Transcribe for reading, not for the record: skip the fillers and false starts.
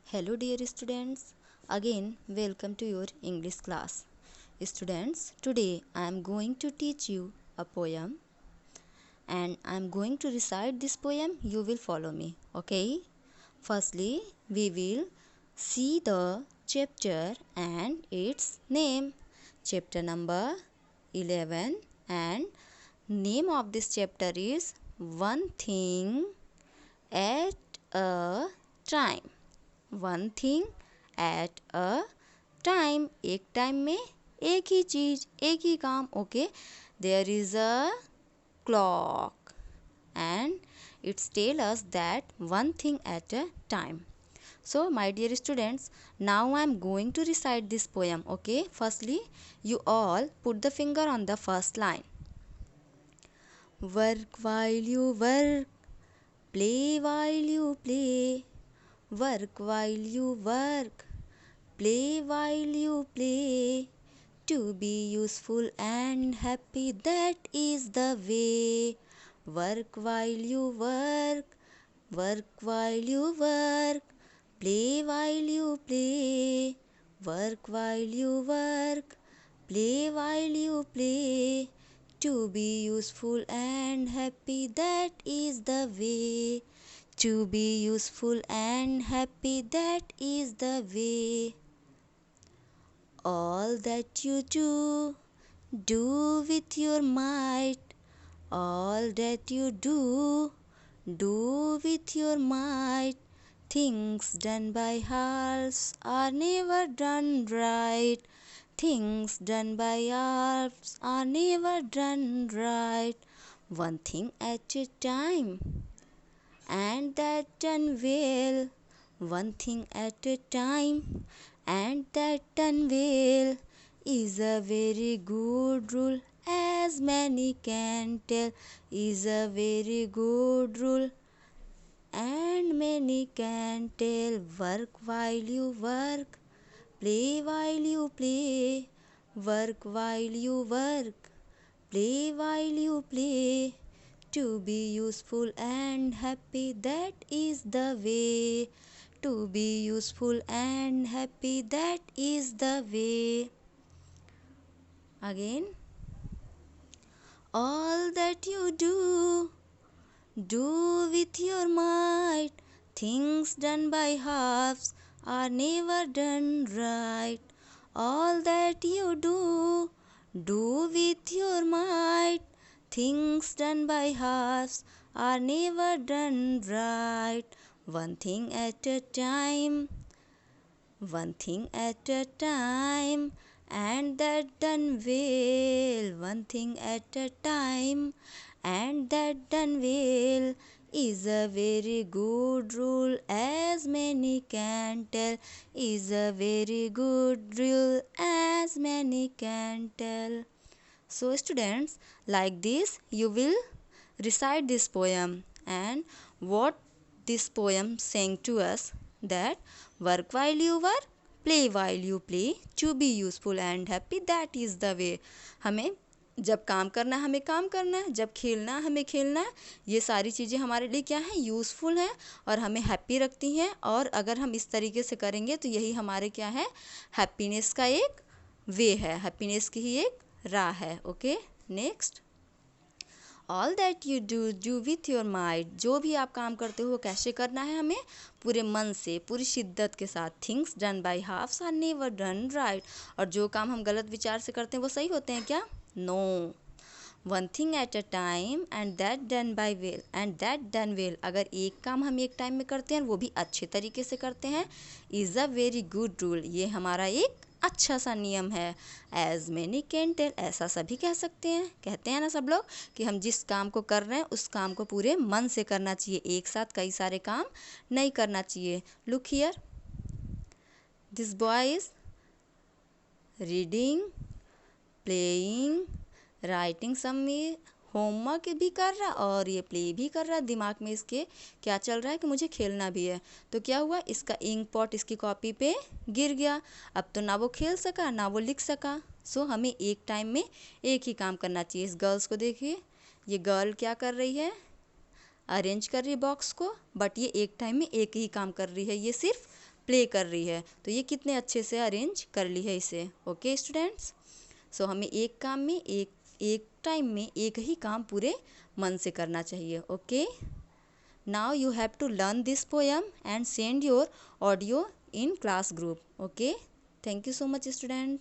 Hello dear students, again welcome to your English class. Students, today I am going to teach you a poem and I am going to recite this poem. You will follow me, okay? Firstly, we will see the chapter and its name. Chapter number 11 and name of this chapter is One Thing at a Time. One thing at a time, एक time में एक ही चीज, एक ही काम. Okay, there is a clock and it's tell us that one thing at a time. So my dear students, now I am going to recite this poem. Okay, firstly you all put the finger on the first line. Work while you work, play while you play. Work while you work, play while you play. To be useful and happy, that is the way. Work while you work, work while you work, play while you play. Work while you work, play while you play. To be useful and happy, that is the way. To be useful and happy, that is the way. All that you do with your might. All that you do with your might. Things done by halves are never done right. Things done by halves are never done right. One thing at a time, and that done well. One thing at a time, and that done well, is a very good rule, as many can tell. Is a very good rule, and many can tell. Work while you work, play while you play. Work while you work, play while you play. To be useful and happy, that is the way. To be useful and happy, that is the way. Again. All that you do with your might. Things done by halves are never done right. All that you do with your might. Things done by halves are never done right. One thing at a time, one thing at a time, and that done well. One thing at a time, and that done well, is a very good rule, as many can tell. Is a very good rule, as many can tell. So students, like this you will recite this poem, and what this poem saying to us, that work while you work, play while you play. To be useful and happy, that is the way. हमें जब काम करना है हमें काम करना है, जब खेलना है हमें खेलना है. ये सारी चीज़ें हमारे लिए क्या है, यूज़फुल हैं और हमें हैप्पी रखती हैं. और अगर हम इस तरीके से करेंगे तो यही हमारे क्या है, हैप्पीनेस का एक वे है, हैप्पीनेस की ही एक राह है. Okay, next. All that you do with your might. जो भी आप काम करते हो वो कैसे करना है, हमें पूरे मन से, पूरी शिद्दत के साथ. Things done by halfs are never done right. और जो काम हम गलत विचार से करते हैं वो सही होते हैं क्या, no. One thing at a time, and that done by well, and that done well. अगर एक काम हम एक टाइम में करते हैं वो भी अच्छे तरीके से करते हैं, is a very good rule. ये हमारा एक अच्छा सा नियम है. एज मैनी कैन टेल, ऐसा सभी कह सकते हैं, कहते हैं ना सब लोग, कि हम जिस काम को कर रहे हैं उस काम को पूरे मन से करना चाहिए, एक साथ कई सारे काम नहीं करना चाहिए. Look here, this boy is reading, playing, writing some homework भी कर रहा और ये प्ले भी कर रहा. दिमाग में इसके क्या चल रहा है कि मुझे खेलना भी है. तो क्या हुआ, इसका इंक पॉट इसकी कॉपी पे गिर गया. अब तो ना वो खेल सका ना वो लिख सका. सो हमें एक टाइम में एक ही काम करना चाहिए. इस गर्ल्स को देखिए, ये गर्ल क्या कर रही है, अरेंज कर रही है बॉक्स को, बट ये एक टाइम में एक ही काम कर रही है. ये सिर्फ प्ले कर रही है। तो ये कितने अच्छे से अरेंज कर ली है इसे। ओके स्टूडेंट्स, सो हमें एक काम में एक टाइम में एक ही काम पूरे मन से करना चाहिए। Okay, now you have to learn this poem and send your audio in class group. Okay, thank you so much student.